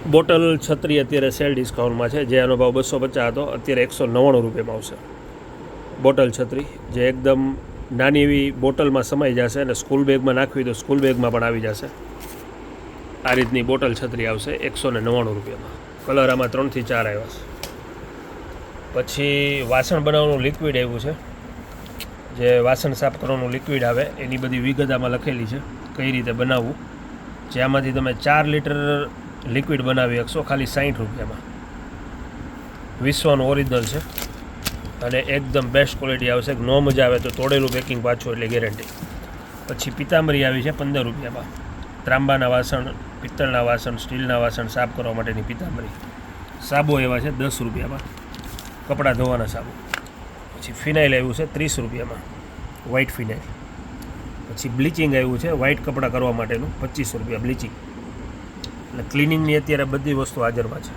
Bottle છત્રી અત્યારે cell ડિસ્કાઉન્ટમાં છે, જે આનો ભાવ 250 હતો, અત્યારે 199 રૂપિયામાં આવશે. બોટલ છત્રી જે એકદમ નાની એવી બોટલમાં સમાઈ જશે અને સ્કૂલ બેગમાં નાખવી તો સ્કૂલ બેગમાં પણ આવી જશે. આ રીતની બોટલ છત્રી આવશે 199 રૂપિયામાં. કલર આમાં 3 થી 4 આવ્યા છે. પછી વાસણ બનાવવાનું લિક્વિડ આવ્યું છે, જે વાસણ સાફ કરવાનું લિક્વિડ આવે એની બધી વિગત આમાં લખેલી છે, કઈ રીતે બનાવવું. જેમાંથી તમે 4 લીટર લિક્વિડ બનાવી શકશો ખાલી 60 રૂપિયામાં. વિશ્વનું ઓરિજિનલ છે અને એકદમ બેસ્ટ ક્વોલિટી આવશે. નો મજા આવે તો તોડેલું પેકિંગ પાછું, એટલે ગેરંટી. પછી પિતાંબરી આવી છે 15 રૂપિયામાં. ત્રાંબાના વાસણ, પિત્તળના વાસણ, સ્ટીલના વાસણ સાફ કરવા માટેની પિતાંબરી. સાબુ એવા છે 10 રૂપિયામાં, કપડાં ધોવાના સાબુ. પછી ફિનાઇલ આવ્યું છે 30 રૂપિયામાં, વ્હાઇટ ફિનાઇલ. પછી બ્લીચિંગ આવ્યું છે વ્હાઇટ કપડાં કરવા માટેનું 25 રૂપિયા બ્લીચિંગ. એટલે ક્લિનિંગની અત્યારે બધી વસ્તુ હાજરમાં છે.